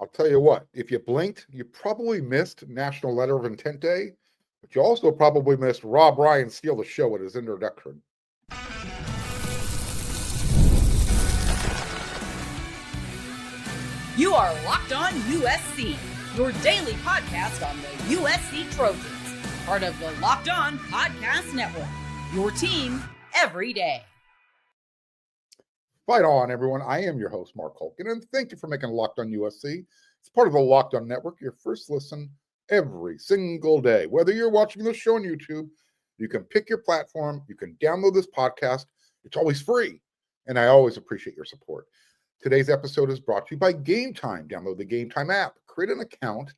I'll tell you what, if you blinked, you probably missed National Letter of Intent Day, but you also probably missed Rob Ryan steal the show at his introduction. You are Locked On USC, your daily podcast on the USC Trojans, part of the Locked On Podcast Network, your team every day. Fight on, everyone. I am your host, Mark Holkin, and thank you for making Locked On USC. It's part of the Locked On Network, your first listen every single day. Whether you're watching this show on YouTube, you can pick your platform, you can download this podcast. It's always free, and I always appreciate your support. Today's episode is brought to you by Game Time. Download the Game Time app, create an account,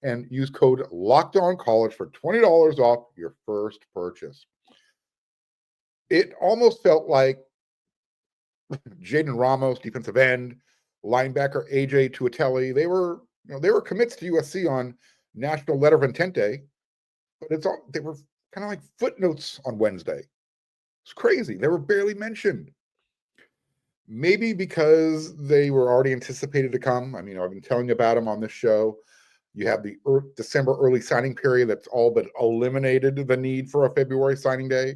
and use code LOCKEDONCollege for $20 off your first purchase. It almost felt like Jayden Ramos, defensive end, linebacker Tuitele, they were commits to USC on National Letter of Intent Day, but they were kind of like footnotes on Wednesday. It's crazy. They were barely mentioned. Maybe because they were already anticipated to come. I mean, I've been telling you about them on this show. You have the December early signing period that's all but eliminated the need for a February signing day.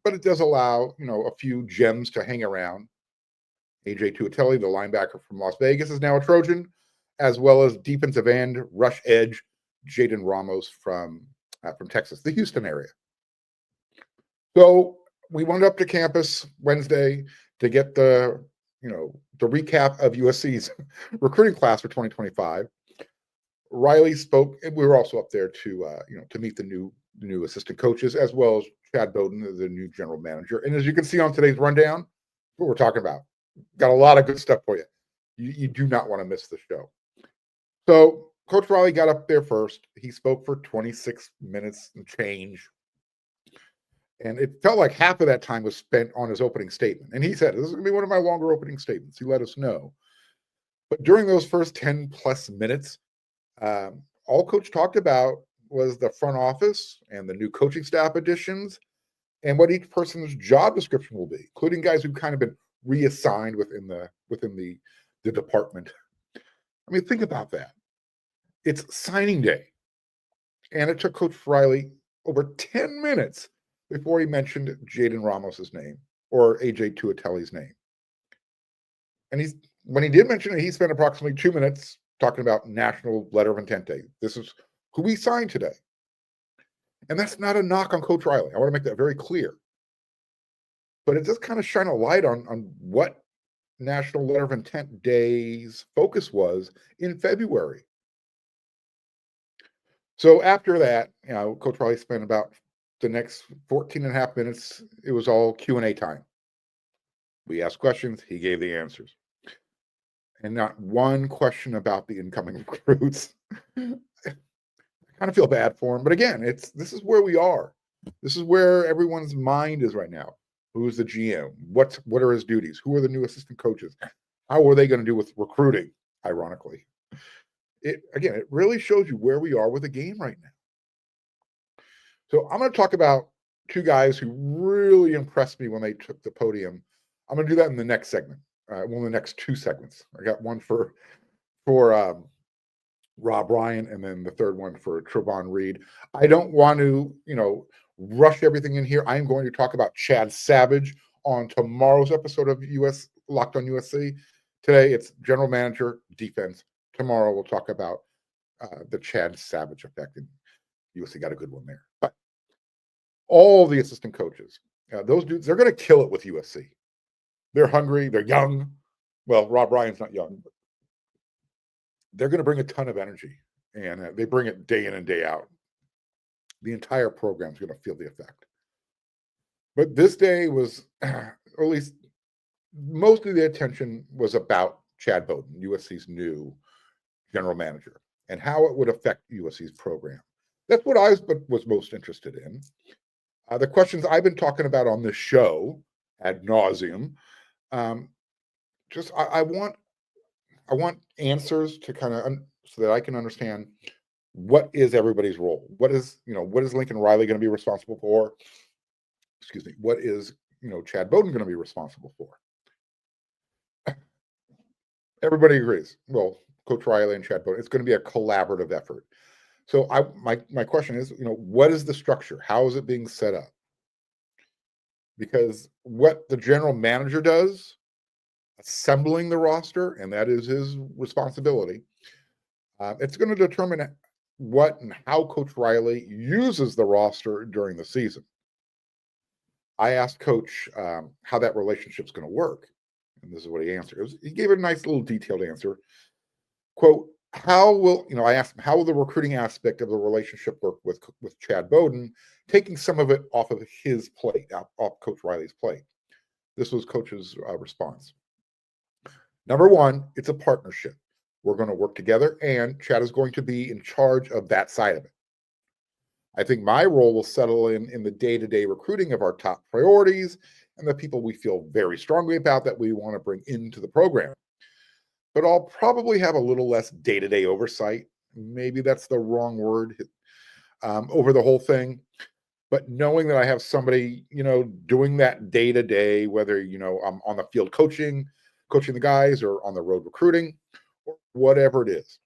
But it does allow, a few gems to hang around. Tuitele, the linebacker from Las Vegas, is now a Trojan, as well as defensive end, rush edge, Jayden Ramos from Texas, the Houston area. So we went up to campus Wednesday to get the recap of USC's recruiting class for 2025. Riley spoke, and we were also up there to meet the new assistant coaches, as well as Chad Bowden, the new general manager. And as you can see on today's rundown, what we're talking about. Got a lot of good stuff for you. You do not want to miss the show. So Coach Riley got up there first. He spoke for 26 minutes and change. And it felt like half of that time was spent on his opening statement. And he said, this is going to be one of my longer opening statements. He let us know. But during those first 10 plus minutes, all Coach talked about was the front office and the new coaching staff additions and what each person's job description will be, including guys who've kind of been reassigned within the department. I mean, think about that. It's signing day. And it took Coach Riley over 10 minutes before he mentioned Jayden Ramos's name or Tuitele's name. And when he did mention it, he spent approximately 2 minutes talking about National Letter of Intent Day. This is who we signed today. And that's not a knock on Coach Riley. I want to make that very clear. But it does kind of shine a light on what National Letter of Intent Day's focus was in February. So after that, Coach Riley spent about the next 14 and a half minutes. It was all Q&A time. We asked questions. He gave the answers. And not one question about the incoming recruits. I kind of feel bad for him. But again, this is where we are. This is where everyone's mind is right now. Who's the GM? What are his duties? Who are the new assistant coaches? How are they going to do with recruiting, ironically? It really shows you where we are with the game right now. So I'm going to talk about two guys who really impressed me when they took the podium. I'm going to do that in the next segment, one of the next two segments. I got one for Rob Ryan, and then the third one for Trovon Reed. I don't want to, rush everything in here. I'm going to talk about Chad Savage on tomorrow's episode of Locked on USC. Today, it's general manager, defense. Tomorrow, we'll talk about the Chad Savage effect. And USC got a good one there. But all the assistant coaches, those dudes, they're going to kill it with USC. They're hungry. They're young. Well, Rob Ryan's not young, but they're going to bring a ton of energy, and they bring it day in and day out. The entire program is going to feel the effect. But this day was, or at least most of the attention was about Chad Bowden, USC's new general manager, and how it would affect USC's program. That's what I was most interested in. The questions I've been talking about on this show ad nauseum. I want answers to kind of so that I can understand what is everybody's role. What is Lincoln Riley going to be responsible for? Excuse me. What is Chad Bowden going to be responsible for? Everybody agrees. Well, Coach Riley and Chad Bowden, it's going to be a collaborative effort. So my question is, what is the structure? How is it being set up? Because what the general manager does, assembling the roster, and that is his responsibility, it's going to determine what and how Coach Riley uses the roster during the season. I asked Coach how that relationship's going to work, and this is what he answered. He gave a nice little detailed answer. Quote, I asked him, how will the recruiting aspect of the relationship work with Chad Bowden, taking some of it off of his plate, off Coach Riley's plate? This was Coach's response. Number one, it's a partnership. We're going to work together, and Chad is going to be in charge of that side of it. I think my role will settle in the day-to-day recruiting of our top priorities and the people we feel very strongly about that we want to bring into the program. But I'll probably have a little less day-to-day oversight. Maybe that's the wrong word, over the whole thing. But knowing that I have somebody, doing that day-to-day, whether, I'm on the field coaching the guys, or on the road recruiting, or whatever it is.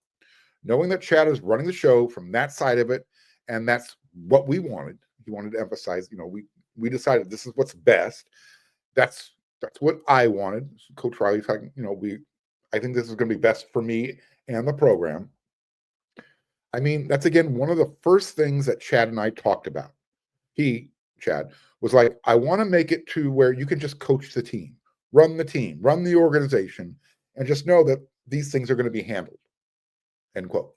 Knowing that Chad is running the show from that side of it, and that's what we wanted. He wanted to emphasize, we decided this is what's best. That's what I wanted. Coach Riley's like, I think this is going to be best for me and the program. I mean, that's again one of the first things that Chad and I talked about. Chad, was like, I want to make it to where you can just coach the team, run the organization, and just know that these things are going to be handled. End quote.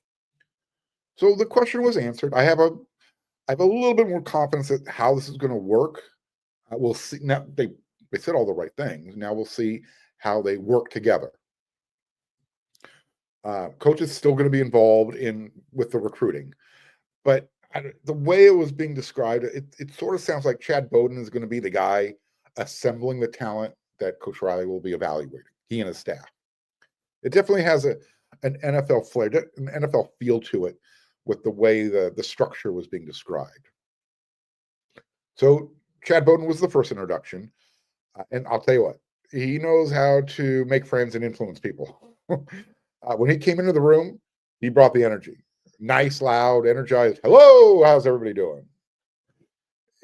So the question was answered. I have a little bit more confidence that how this is going to work. We'll see. Now they said all the right things. Now we'll see how they work together. Coach is still going to be involved with the recruiting, but the way it was being described, it sort of sounds like Chad Bowden is going to be the guy assembling the talent that Coach Riley will be evaluating, he and his staff. It definitely has an NFL flair, an NFL feel to it with the way the structure was being described. So Chad Bowden was the first introduction, and I'll tell you what, he knows how to make friends and influence people. When he came into the room, he brought the energy. Nice, loud, energized. Hello, how's everybody doing?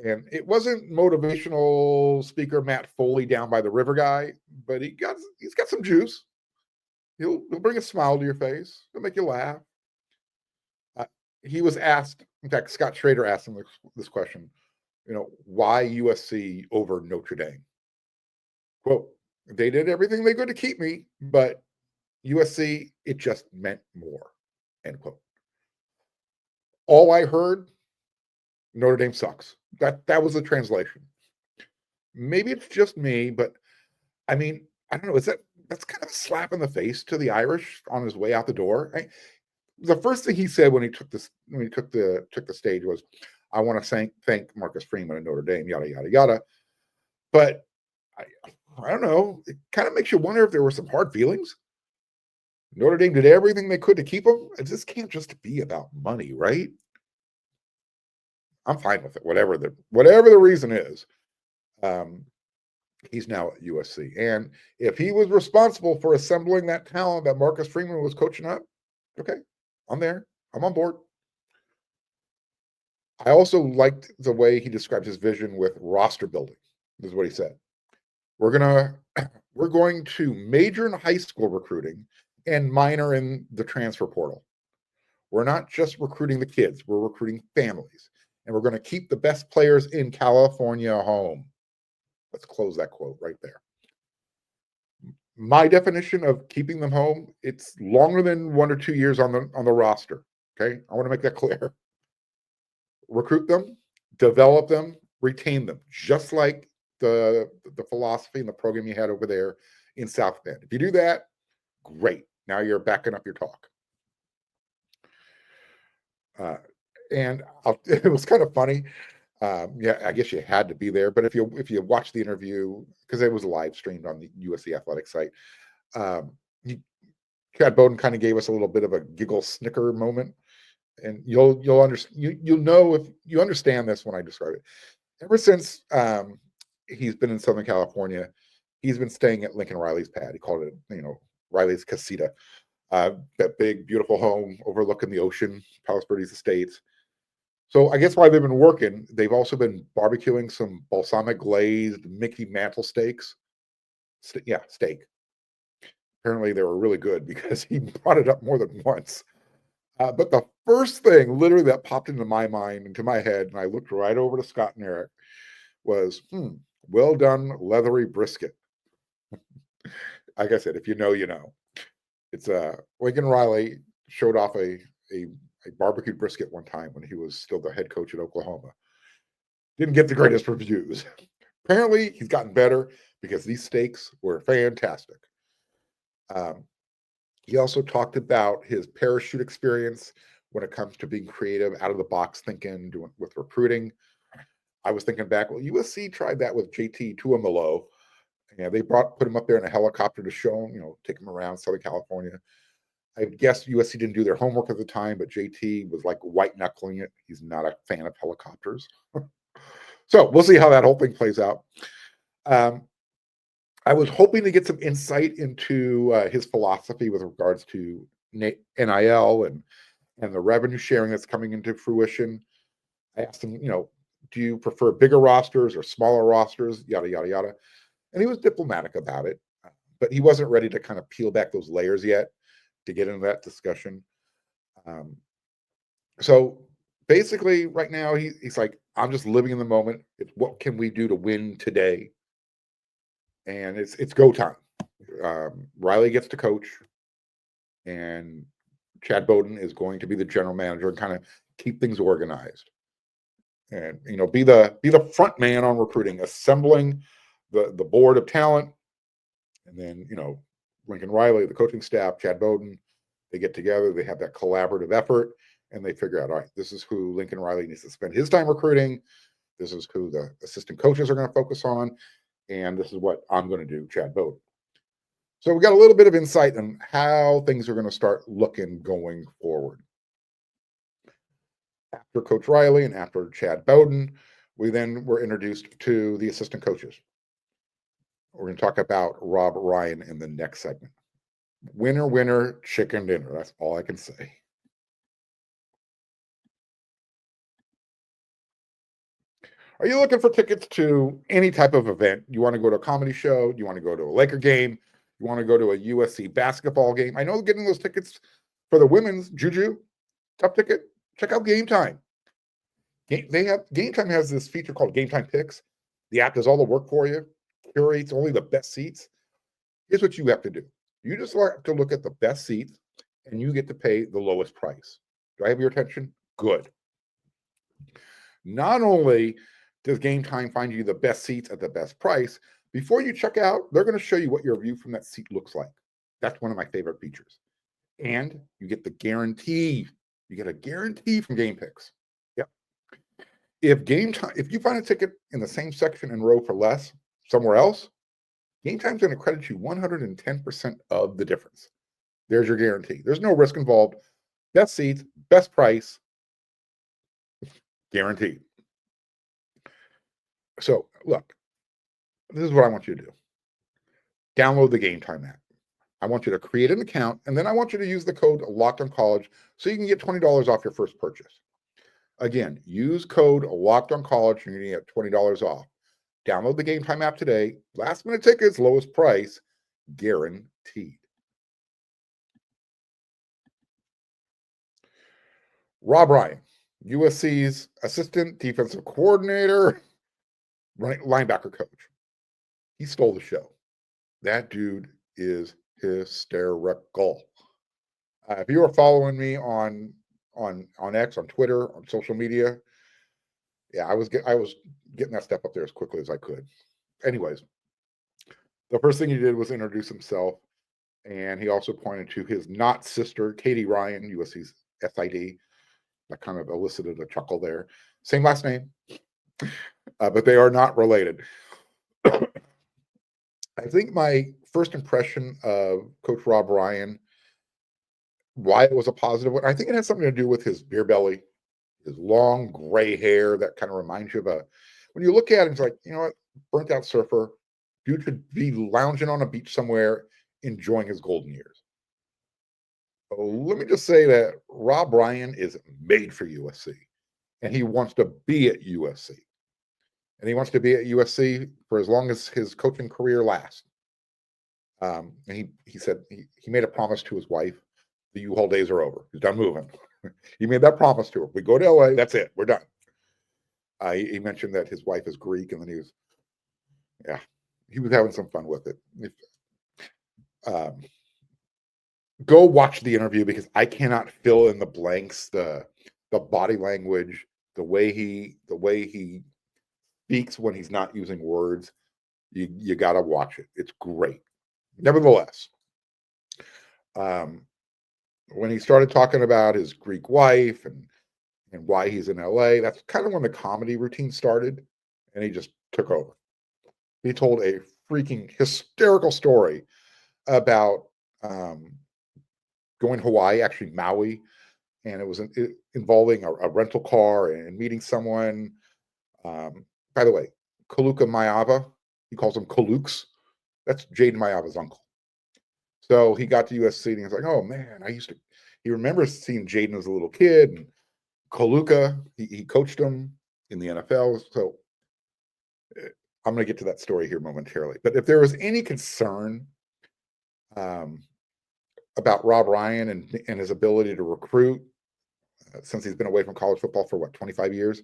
And it wasn't motivational speaker Matt Foley down by the river guy, but he's got some juice. He'll bring a smile to your face. He'll make you laugh. He was asked, in fact, Scott Schrader asked him this question, why USC over Notre Dame? Quote, they did everything they could to keep me, but USC, it just meant more, end quote. All I heard, Notre Dame sucks. That was the translation. Maybe it's just me, but I mean, I don't know. That's kind of a slap in the face to the Irish on his way out the door. The first thing he said when he took the stage was, I want to thank Marcus Freeman and Notre Dame, yada, yada, yada. But I don't know. It kind of makes you wonder if there were some hard feelings. Notre Dame did everything they could to keep him. This can't just be about money, right? I'm fine with it. Whatever the reason is, he's now at USC. And if he was responsible for assembling that talent that Marcus Freeman was coaching up, okay, I'm there. I'm on board. I also liked the way he described his vision with roster building. This is what he said. We're going to major in high school recruiting and minor in the transfer portal. We're not just recruiting the kids, we're recruiting families. And we're going to keep the best players in California home. Let's close that quote right there. My definition of keeping them home, it's longer than 1 or 2 years on the roster. Okay, I want to make that clear. Recruit them, develop them, retain them, just like the philosophy and the program you had over there in South Bend. If you do that, great. Now you're backing up your talk. And it was kind of funny. Yeah, I guess you had to be there. But if you watch the interview, because it was live streamed on the USC Athletic site, Chad Bowden kind of gave us a little bit of a giggle snicker moment, and you'll know if you understand this when I describe it. Ever since he's been in Southern California, he's been staying at Lincoln Riley's pad. He called it, Riley's casita. That big, beautiful home overlooking the ocean, Palos Verdes Estates. So I guess while they've been working, they've also been barbecuing some balsamic glazed Mickey Mantle steaks. Steak. Apparently they were really good because he brought it up more than once. But the first thing literally that popped into my mind, into my head, and I looked right over to Scott and Eric, was, well done, leathery brisket. Like I said, if you know, you know. It's Lincoln Riley showed off a barbecued brisket one time when he was still the head coach at Oklahoma. Didn't get the greatest reviews. Apparently, he's gotten better because these steaks were fantastic. He also talked about his parachute experience when it comes to being creative, out of the box thinking, doing with recruiting. I was thinking back, well, USC tried that with JT Tuimoloau. Yeah, they put him up there in a helicopter to show him, take him around Southern California. I guess USC didn't do their homework at the time, but JT was like white knuckling it. He's not a fan of helicopters. So we'll see how that whole thing plays out. I was hoping to get some insight into his philosophy with regards to NIL and the revenue sharing that's coming into fruition. I asked him, do you prefer bigger rosters or smaller rosters, yada, yada, yada. And he was diplomatic about it, but he wasn't ready to kind of peel back those layers yet to get into that discussion. So basically right now he's like, I'm just living in the moment. It's what can we do to win today? And it's go time. Riley gets to coach, and Chad Bowden is going to be the general manager and kind of keep things organized. And be the front man on recruiting, assembling the board of talent, and then Lincoln Riley, the coaching staff, Chad Bowden, they get together, they have that collaborative effort, and they figure out, all right, this is who Lincoln Riley needs to spend his time recruiting. This is who the assistant coaches are going to focus on, and this is what I'm going to do, Chad Bowden. So we got a little bit of insight on how things are going to start looking going forward. After Coach Riley and after Chad Bowden, we then were introduced to the assistant coaches. We're going to talk about Rob Ryan in the next segment. Winner, winner, chicken dinner. That's all I can say. Are you looking for tickets to any type of event? You want to go to a comedy show? You want to go to a Laker game? You want to go to a USC basketball game? I know getting those tickets for the women's, Juju, tough ticket. Check out Game Time. Game Time has this feature called Game Time Picks. The app does all the work for you, curates only the best seats. Here's what you have to do. You just have to look at the best seats, and you get to pay the lowest price. Do I have your attention? Good. Not only does Game Time find you the best seats at the best price, before you check out, they're going to show you what your view from that seat looks like. That's one of my favorite features. And you get the guarantee. You get a guarantee from Game Picks. Yep. If you find a ticket in the same section and row for less somewhere else, Game Time's going to credit you 110% of the difference. There's your guarantee. There's no risk involved. Best seats, best price, guaranteed. So, look, this is what I want you to do. Download the Game Time app. I want you to create an account, and then I want you to use the code LOCKEDONCollege so you can get $20 off your first purchase. Again, use code LOCKEDONCollege and you're going to get $20 off. Download the Game Time app today. Last minute tickets, lowest price, guaranteed. Rob Ryan, USC's assistant defensive coordinator, linebacker coach. He stole the show. That dude is hysterical. If you are following me on X, on Twitter, on social media, yeah, I was getting that stuff up there as quickly as I could. Anyways, the first thing he did was introduce himself, and he also pointed to his not sister, Katie Ryan, USC's SID. That kind of elicited a chuckle there. Same last name, but they are not related. I think my first impression of Coach Rob Ryan, why it was a positive one, I think it had something to do with his beer belly, his long gray hair that kind of reminds you of when you look at him, it's like, you know what, burnt out surfer, dude could be lounging on a beach somewhere enjoying his golden years. So let me just say that Rob Ryan is made for USC, and he wants to be at USC. And he wants to be at USC for as long as his coaching career lasts. And he said he made a promise to his wife: the U-Haul days are over. He's done moving. He made that promise to her. We go to LA, that's it. We're done. He mentioned that his wife is Greek, and then he was having some fun with it. Go watch the interview, because I cannot fill in the blanks. The body language, the way he speaks when he's not using words. You got to watch it. It's great. Nevertheless, when he started talking about his Greek wife and why he's in LA, that's kind of when the comedy routine started, and he just took over. He told a freaking hysterical story about going to Hawaii, actually Maui, and it was involving a rental car and meeting someone. By the way, Kaluka Maiava, he calls him Kalukes. That's Jayden Maiava's uncle. So he got to USC, and he was like, "Oh man, he remembers seeing Jayden as a little kid, and Kaluka, he coached him in the NFL." So I'm going to get to that story here momentarily. But if there was any concern about Rob Ryan and his ability to recruit, since he's been away from college football for 25 years,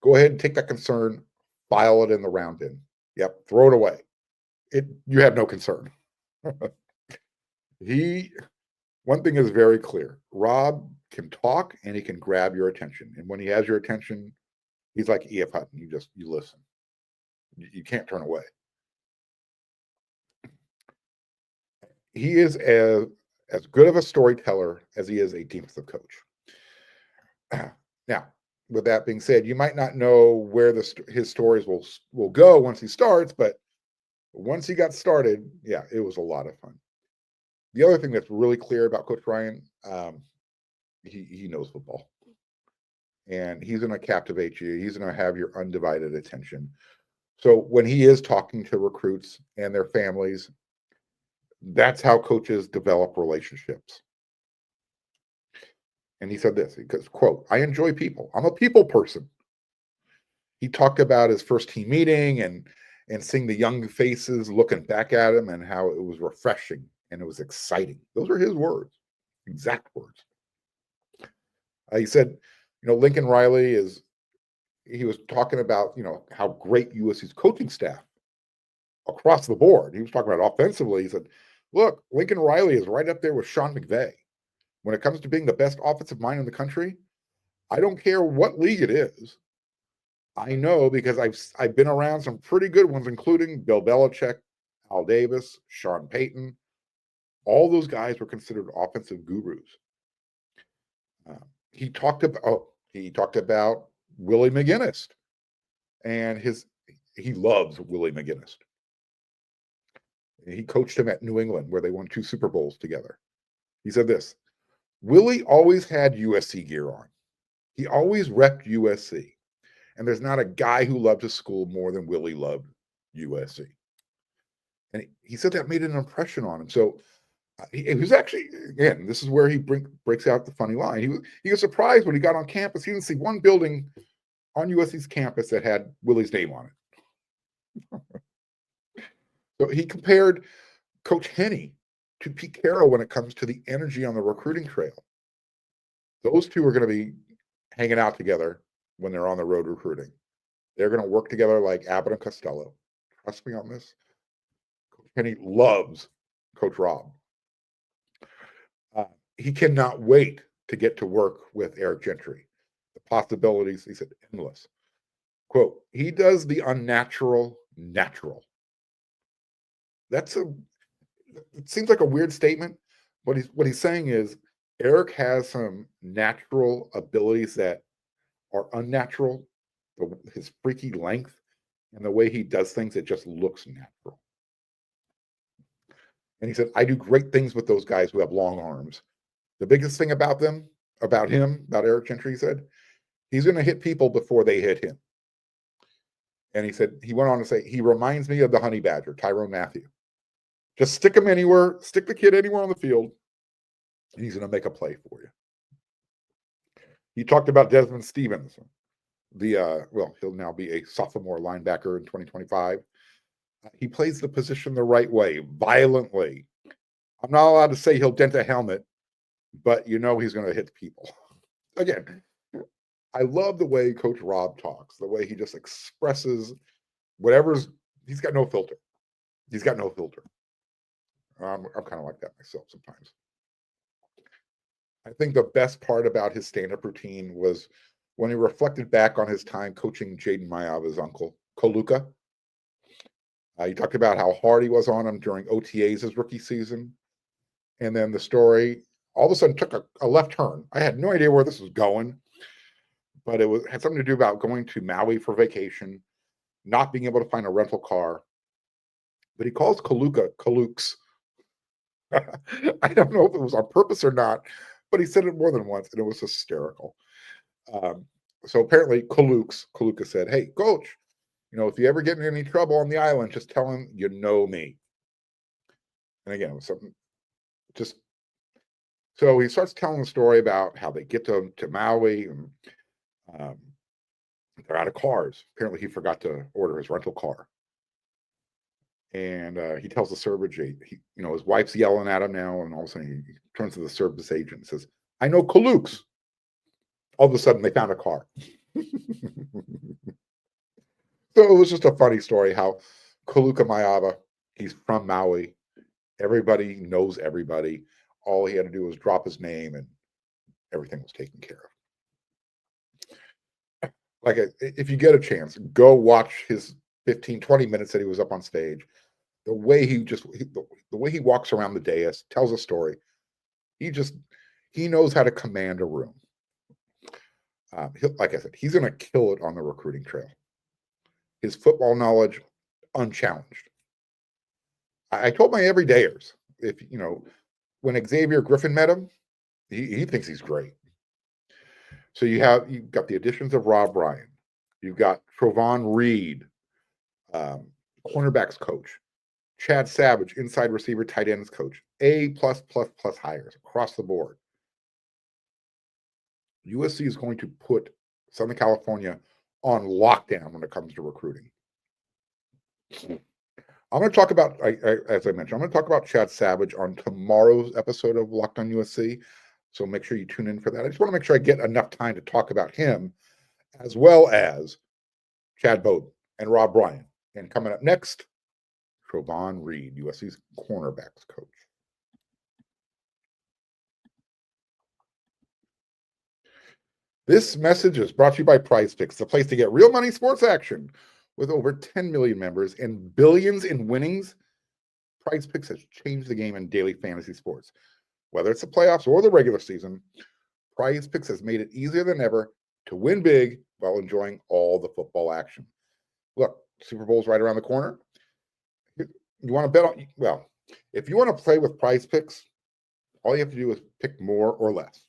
go ahead and take that concern, file it in the round in. Yep, throw it away. You have no concern. One thing is very clear. Rob can talk, and he can grab your attention. And when he has your attention, he's like E.F. Hutton. You listen. You can't turn away. He is as good of a storyteller as he is a defensive coach. Now, with that being said, you might not know where his stories will go once he starts, but once he got started, it was a lot of fun. The other thing that's really clear about Coach Ryan, he knows football, and he's going to captivate you. He's going to have your undivided attention. So when he is talking to recruits and their families, that's how coaches develop relationships. And he said this, because, quote, "I enjoy people. I'm a people person." He talked about his first team meeting and seeing the young faces looking back at him, and how it was refreshing and it was exciting. Those are his words, exact words. He said, Lincoln Riley he was talking about, how great USC's coaching staff across the board. He was talking about offensively. He said, "Look, Lincoln Riley is right up there with Sean McVay. When it comes to being the best offensive mind in the country, I don't care what league it is. I know, because I've been around some pretty good ones, including Bill Belichick, Al Davis, Sean Payton. All those guys were considered offensive gurus." He talked about Willie McGinnis, and he loves Willie McGinnis. He coached him at New England, where they won 2 Super Bowls together. He said this: "Willie always had USC gear on. He always repped USC. And there's not a guy who loved his school more than Willie loved USC." And he said that made an impression on him. So he was actually, again, this is where he breaks out the funny line. He was surprised when he got on campus. He didn't see one building on USC's campus that had Willie's name on it. So he compared Coach Henney to Pete Carroll when it comes to the energy on the recruiting trail. Those two are going to be hanging out together when they're on the road recruiting. They're going to work together like Abbott and Costello. Trust me on this. Coach Henney loves Coach Rob. He cannot wait to get to work with Eric Gentry. The possibilities, he said, endless. Quote, "He does the unnatural natural." It seems like a weird statement. What he's saying is Eric has some natural abilities that are unnatural. His freaky length and the way he does things, it just looks natural. And he said, "I do great things with those guys who have long arms. The biggest thing about Eric Gentry," he said, "he's going to hit people before they hit him." And he said, he went on to say, "He reminds me of the honey badger, Tyrone Matthew." Just stick him anywhere, stick the kid anywhere on the field, and he's going to make a play for you. He talked about Desmond Stevens. He'll now be a sophomore linebacker in 2025. He plays the position the right way, violently. I'm not allowed to say he'll dent a helmet, but he's going to hit people. Again, I love the way Coach Rob talks, the way he just expresses he's got no filter. He's got no filter. I'm kind of like that myself sometimes. I think the best part about his stand-up routine was when he reflected back on his time coaching Jayden Maiava's uncle, Kaluka. He talked about how hard he was on him during OTAs his rookie season. And then the story all of a sudden took a left turn. I had no idea where this was going, but it had something to do about going to Maui for vacation, not being able to find a rental car. But he calls Kaluka Kalooks. I don't know if it was on purpose or not, but he said it more than once, and it was hysterical. So apparently Kaluka said, "Hey, coach, if you ever get in any trouble on the island, just tell him you know me." And again, it was something so he starts telling the story about how they get to Maui, and they're out of cars. Apparently he forgot to order his rental car. And he tells the service agent, his wife's yelling at him now, and all of a sudden he turns to the service agent and says, "I know Kalooks." All of a sudden they found a car. So it was just a funny story how Kaluka Maiava, he's from Maui. Everybody knows everybody. All he had to do was drop his name and everything was taken care of. If you get a chance, go watch his 15, 20 minutes that he was up on stage. The way the way he walks around the dais, tells a story. He knows how to command a room. Like I said, he's going to kill it on the recruiting trail. His football knowledge, unchallenged. I told my everydayers, when Xavier Griffin met him, he thinks he's great. So you've got the additions of Rob Ryan. You've got Trovon Reed, cornerbacks coach. Chad Savage, inside receiver, tight ends coach. A+++ hires across the board. USC is going to put Southern California on lockdown when it comes to recruiting. I'm going to talk about, as I mentioned, I'm going to talk about Chad Savage on tomorrow's episode of Locked on USC. So make sure you tune in for that. I just want to make sure I get enough time to talk about him, as well as Chad Bowden and Rob Ryan. And coming up next, Trovon Reed, USC's cornerbacks coach. This message is brought to you by PrizePicks, the place to get real money sports action. With over 10 million members and billions in winnings, PrizePicks has changed the game in daily fantasy sports. Whether it's the playoffs or the regular season, PrizePicks has made it easier than ever to win big while enjoying all the football action. Look, Super Bowl's right around the corner. You want to bet on, if you want to play with PrizePicks, all you have to do is pick more or less.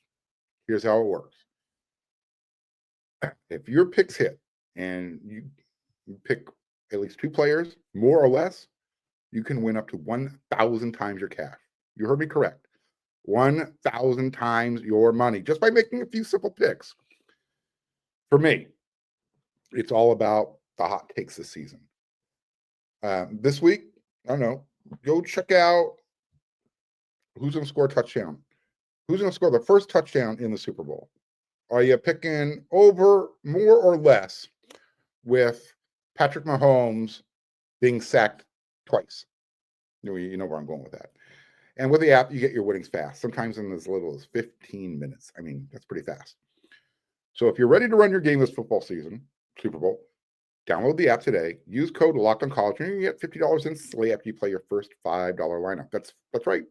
Here's how it works. If your picks hit and you pick at least two players, more or less, you can win up to 1,000 times your cash. You heard me correct. 1,000 times your money just by making a few simple picks. For me, it's all about the hot takes this season. This week, I don't know, go check out who's going to score a touchdown. Who's going to score the first touchdown in the Super Bowl? Are you picking over, more or less with Patrick Mahomes being sacked twice? You know where I'm going with that. And with the app, you get your winnings fast, sometimes in as little as 15 minutes. I mean, that's pretty fast. So if you're ready to run your game this football season, Super Bowl, download the app today. Use code LOCKEDONCollege, and you get $50 instantly after you play your first $5 lineup. That's right,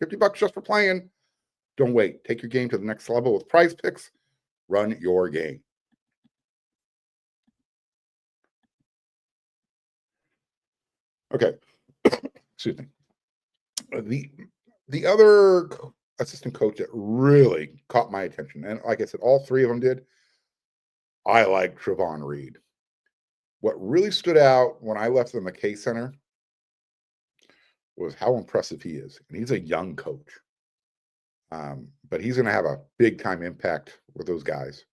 $50 just for playing. Don't wait. Take your game to the next level with PrizePicks. Run your game. Okay. Excuse me. The other assistant coach that really caught my attention, and like I said, all three of them did, I like Trovon Reed. What really stood out when I left the McKay Center was how impressive he is. And he's a young coach. But he's going to have a big time impact with those guys.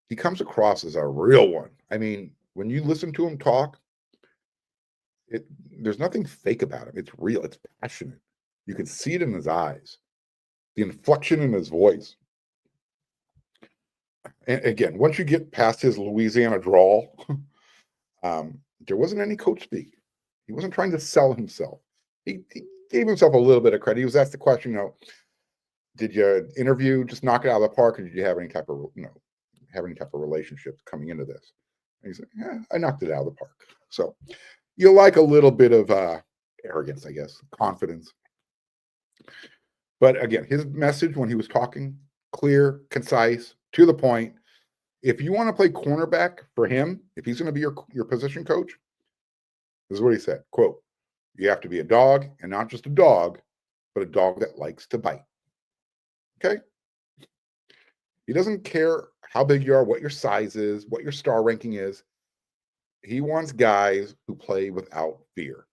He comes across as a real one. I mean, when you listen to him talk, there's nothing fake about him. It's real. It's passionate. You can see it in his eyes, the inflection in his voice. And again, once you get past his Louisiana drawl, there wasn't any coach speak. He wasn't trying to sell himself. He gave himself a little bit of credit. He was asked the question, did your interview just knock it out of the park, or did you have any type of, relationship coming into this? And he said, yeah, I knocked it out of the park. So you like a little bit of arrogance, I guess, confidence. But again, his message when he was talking, clear, concise, to the point. If you want to play cornerback for him, if he's going to be your position coach, this is what he said, quote, you have to be a dog, and not just a dog, but a dog that likes to bite. Okay? He doesn't care how big you are, what your size is, what your star ranking is. He wants guys who play without fear.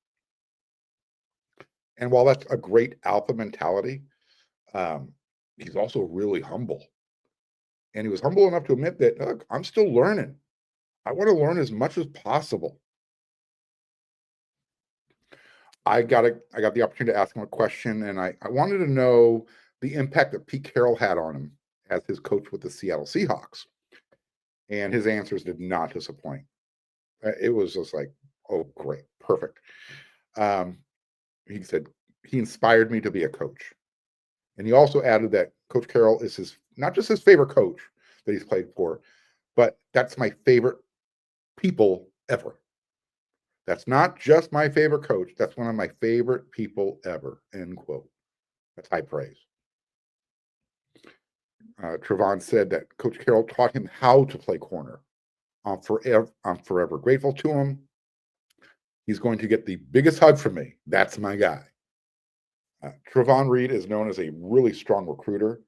And while that's a great alpha mentality, he's also really humble. And he was humble enough to admit that, look, I'm still learning. I want to learn as much as possible. I got the opportunity to ask him a question, and I wanted to know the impact that Pete Carroll had on him as his coach with the Seattle Seahawks. And his answers did not disappoint. It was just like, oh, great, perfect. He said, he inspired me to be a coach. And he also added that Coach Carroll is not just his favorite coach that he's played for, but that's my favorite people ever. That's not just my favorite coach. That's one of my favorite people ever, end quote. That's high praise. Trovon said that Coach Carroll taught him how to play corner. I'm forever grateful to him. He's going to get the biggest hug from me. That's my guy. Trovon Reed is known as a really strong recruiter,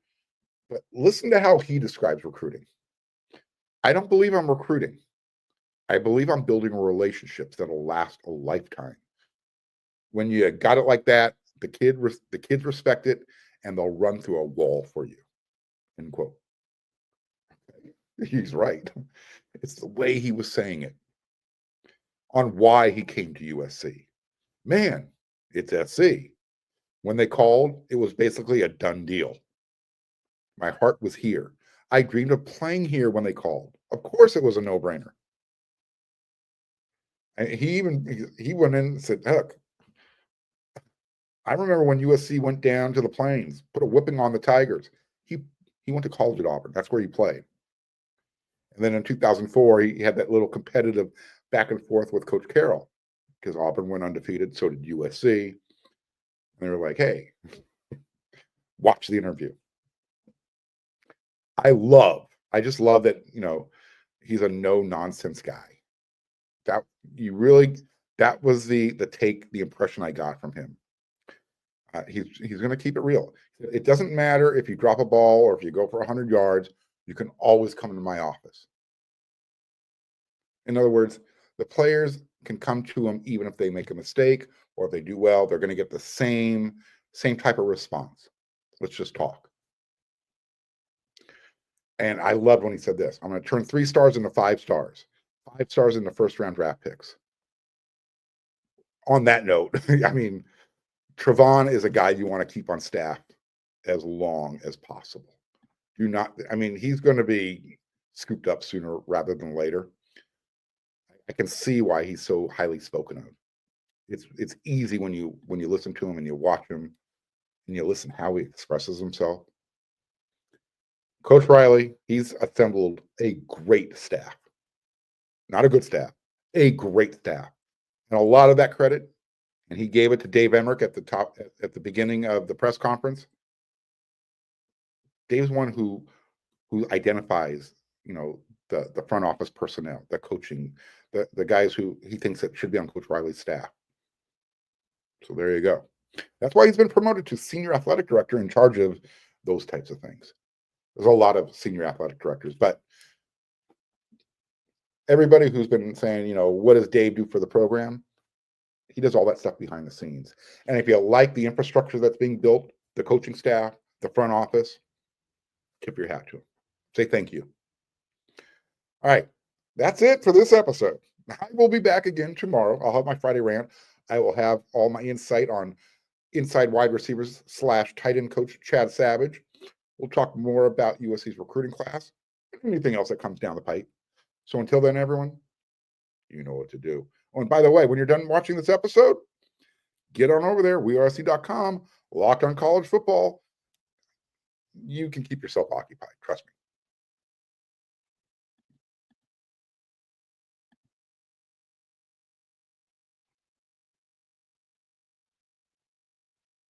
but listen to how he describes recruiting. I don't believe I'm recruiting. I believe I'm building relationships that'll last a lifetime. When you got it like that, the kids respect it, and they'll run through a wall for you, end quote. He's right. It's the way he was saying it on why he came to USC. Man, it's SC. When they called, it was basically a done deal. My heart was here. I dreamed of playing here when they called. Of course, it was a no-brainer. And he went in and said, "Look, I remember when USC went down to the Plains, put a whipping on the Tigers. He went to college at Auburn. That's where he played. And then in 2004, he had that little competitive back and forth with Coach Carroll because Auburn went undefeated. So did USC. And they were like, hey, watch the interview. I just love that, he's a no-nonsense guy. That was the impression I got from him. He's going to keep it real. It doesn't matter if you drop a ball or if you go for 100 yards, you can always come into my office. In other words, the players can come to him even if they make a mistake or if they do well, they're going to get the same type of response. Let's just talk. And I loved when he said this. I'm going to turn 3 stars into 5 stars. 5 stars into first-round draft picks. On that note, I mean, Trovon is a guy you want to keep on staff as long as possible. He's going to be scooped up sooner rather than later. I can see why he's so highly spoken of. It's easy when you listen to him and you watch him and you listen how he expresses himself. Coach Riley, he's assembled a great staff. Not a good staff, a great staff. And a lot of that credit, and he gave it to Dave Emmerich at the beginning of the press conference. Dave's one who identifies, the front office personnel, the coaching, the guys who he thinks that should be on Coach Riley's staff. So there you go. That's why he's been promoted to senior athletic director in charge of those types of things. There's a lot of senior athletic directors, but everybody who's been saying, what does Dave do for the program? He does all that stuff behind the scenes. And if you like the infrastructure that's being built, the coaching staff, the front office, tip your hat to him. Say thank you. All right. That's it for this episode. I will be back again tomorrow. I'll have my Friday rant. I will have all my insight on inside wide receivers / tight end coach Chad Savage. We'll talk more about USC's recruiting class and anything else that comes down the pipe. So until then, everyone, you know what to do. Oh, and by the way, when you're done watching this episode, get on over there, wearesc.com, Locked on College Football. You can keep yourself occupied. Trust me.